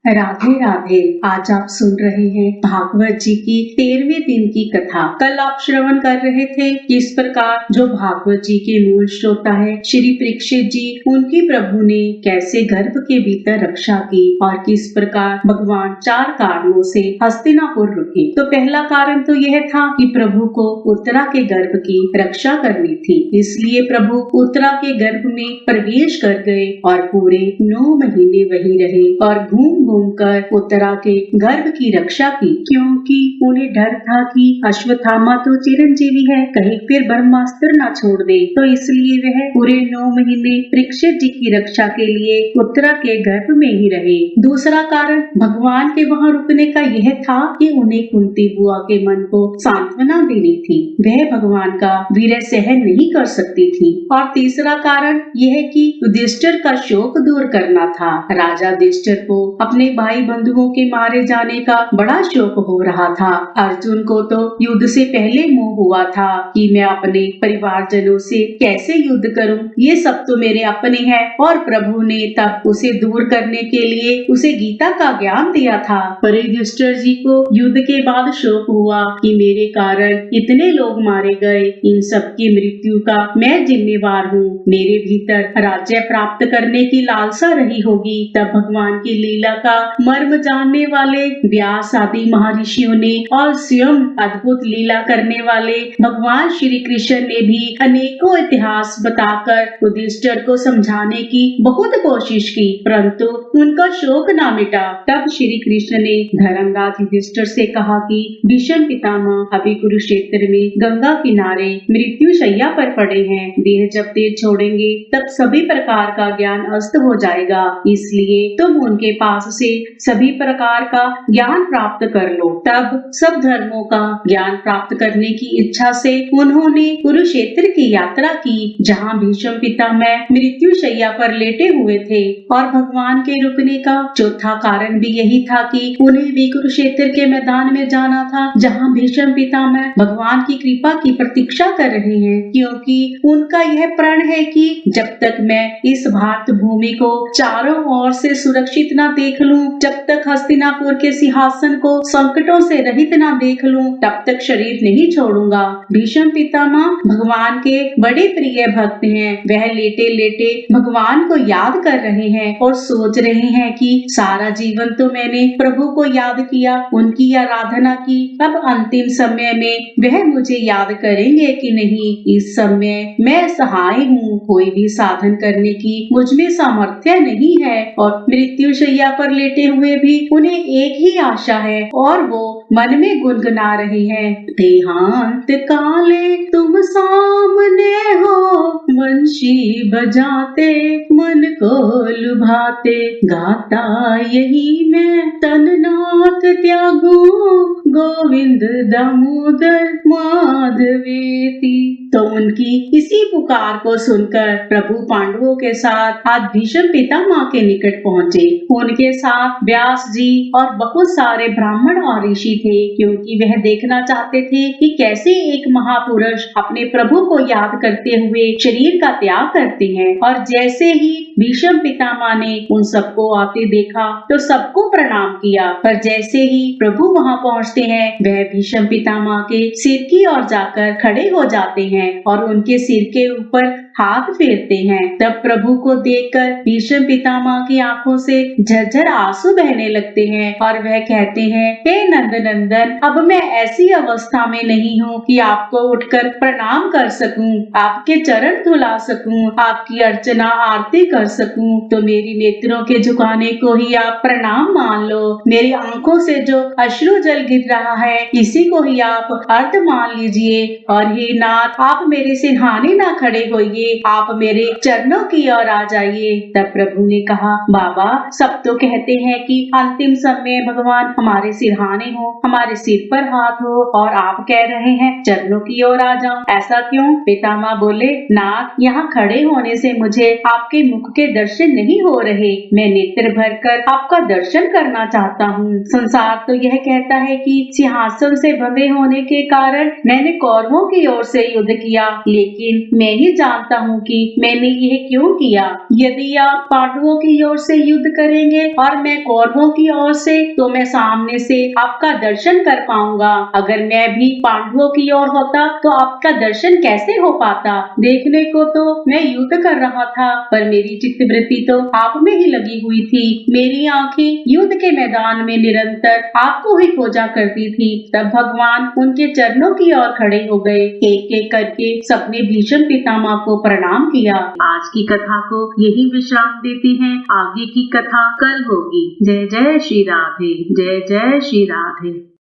राधे राधे। आज आप सुन रहे हैं भागवत जी की 13वें दिन की कथा। कल आप श्रवण कर रहे थे किस प्रकार जो भागवत जी के मूल श्रोता है श्री परीक्षित जी, उनकी प्रभु ने कैसे गर्भ के भीतर रक्षा की और किस प्रकार भगवान 4 कारणों से हस्तिनापुर रुके। तो पहला कारण तो यह था कि प्रभु को उत्तरा के गर्भ की रक्षा करनी थी, इसलिए प्रभु उत्तरा के गर्भ में प्रवेश कर गए और पूरे 9 महीने वहीं रहे और घूम कर उत्तरा के गर्भ की रक्षा की, क्योंकि उन्हें डर था कि अश्वत्थामा तो चिरंजीवी है, कहीं फिर ब्रह्मास्त्र न छोड़ दे। तो इसलिए वह पूरे 9 महीने परीक्षित जी की रक्षा के लिए उत्तरा के गर्भ में ही रहे। दूसरा कारण भगवान के वहाँ रुकने का यह था कि उन्हें कुंती बुआ के मन को सांत्वना देनी थी, वह भगवान का वीर्य सहन नहीं कर सकती थी। और तीसरा कारण यह कि युधिष्ठिर का शोक दूर करना था। राजा युधिष्ठिर को अपने भाई बंधुओं के मारे जाने का बड़ा शोक हो रहा था। अर्जुन को तो युद्ध से पहले मोह हुआ था कि मैं अपने परिवारजनों से कैसे युद्ध करूं, ये सब तो मेरे अपने हैं। और प्रभु ने तब उसे दूर करने के लिए उसे गीता का ज्ञान दिया था। पर युधिष्ठिर जी को युद्ध के बाद शोक हुआ कि मेरे कारण इतने लोग मारे गए, इन सब की मृत्यु का मैं जिम्मेवार हूँ। मेरे भीतर राज्य प्राप्त करने की लालसा रही होगी। तब भगवान की लीला का मर्म जानने वाले व्यास आदि महर्षियों ने और स्वयं अद्भुत लीला करने वाले भगवान श्री कृष्ण ने भी अनेकों इतिहास बताकर युधिष्ठिर को समझाने की बहुत कोशिश की, परंतु उनका शोक न मिटा। तब श्री कृष्ण ने धर्मराज युधिष्ठिर से कहा कि भीष्म पितामह अभी कुरुक्षेत्र में गंगा किनारे मृत्यु शैया पर पड़े हैं, देह जब तेज छोड़ेंगे तब सभी प्रकार का ज्ञान अस्त हो जाएगा, इसलिए तुम उनके पास से सभी प्रकार का ज्ञान प्राप्त कर लो। तब सब धर्मों का ज्ञान प्राप्त करने की इच्छा से उन्होंने कुरुक्षेत्र की यात्रा की, जहाँ भीष्म पितामह मृत्यु शैया पर लेटे हुए थे। और भगवान के रुकने का चौथा कारण भी यही था कि उन्हें भी कुरुक्षेत्र के मैदान में जाना था, जहाँ भीष्म पितामह भगवान की कृपा की प्रतीक्षा कर रहे हैं, क्योंकि उनका यह प्रण है कि जब तक मैं इस भारत भूमि को चारों ओर से सुरक्षित न देख लूं, जब तक हस्तिनापुर के सिंहासन को संकटों से रहित न देख लूं, तब तक शरीर नहीं छोड़ूंगा। भीष्म पितामह भगवान के बड़े प्रिय भक्त हैं, वह लेटे लेटे भगवान को याद कर रहे हैं और सोच रहे हैं कि सारा जीवन तो मैंने प्रभु को याद किया, उनकी आराधना की, अब अंतिम समय में वह मुझे याद करेंगे कि नहीं। इस समय मैं असहाय हूँ, कोई भी साधन करने की मुझ में सामर्थ्य नहीं है और मृत्यु शैया पर लेटे हुए भी उन्हें एक ही आशा है और वो मन में गुनगुना रहे हैं, देहांत काले तुम सामने हो, वंशी बजाते मन को लुभाते, गाता यही मैं तननाथ त्यागू, गोविंद दामोदर माधवेति। तो उनकी इसी पुकार को सुनकर प्रभु पांडवों के साथ आज भीष्म पितामह के निकट पहुँचे। उनके साथ व्यास जी और बहुत सारे ब्राह्मण और ऋषि थे, क्योंकि वह देखना चाहते थे कि कैसे एक महापुरुष अपने प्रभु को याद करते हुए शरीर का त्याग करते हैं। और जैसे ही भीष्म पितामह ने उन सबको आते देखा तो सबको प्रणाम किया, पर जैसे ही प्रभु वहां पहुंचते हैं वह भीष्म पितामह के सिर की ओर जाकर खड़े हो जाते हैं और उनके सिर के ऊपर हाथ फेरते हैं। तब प्रभु को देखकर भीष्म पितामह की आंखों से झरझर आंसू बहने लगते हैं और वह कहते हैं, हे नंदनंदन, अब मैं ऐसी अवस्था में नहीं हूँ कि आपको उठकर प्रणाम कर सकूं, आपके चरण धुला सकूं, आपकी अर्चना आरती कर सकूं, तो मेरी नेत्रों के झुकाने को ही आप प्रणाम मान लो। मेरी आंखों से जो अश्रु जल गिर रहा है इसी को ही आप अर्थ मान लीजिए। और हे नाथ, आप मेरे सिरहाने ना खड़े होइए, आप मेरे चरणों की ओर आ जाइए। तब प्रभु ने कहा, बाबा, सब तो कहते हैं कि अंतिम समय भगवान हमारे सिरहाने हो, हमारे सिर पर हाथ हो, और आप कह रहे हैं चरणों की ओर आ जाओ, ऐसा क्यों? पितामह बोले, नाथ, यहाँ खड़े होने से मुझे आपके मुख के दर्शन नहीं हो रहे, मैं नेत्र भरकर आपका दर्शन करना चाहता हूँ। संसार तो यह कहता है कि सिंहासन से बंधे होने के कारण मैंने कौरवों की ओर से युद्ध किया, लेकिन मैं ही जानता सकता हूँ कि मैंने यह क्यों किया। यदि आप पांडवों की ओर से युद्ध करेंगे और मैं कौरवों की ओर से, तो मैं सामने से आपका दर्शन कर पाऊंगा। अगर मैं भी पांडवों की ओर होता तो आपका दर्शन कैसे हो पाता। देखने को तो मैं युद्ध कर रहा था, पर मेरी चित्तवृत्ति तो आप में ही लगी हुई थी। मेरी आंखें युद्ध के मैदान में निरंतर आपको ही खोजा करती थी। तब भगवान उनके चरणों की ओर खड़े हो गए। एक एक करके सबने भीष्म पितामह को प्रणाम किया। आज की कथा को यही विश्राम देते हैं। आगे की कथा कल होगी। जय जय श्री राधे, जय जय श्री राधे।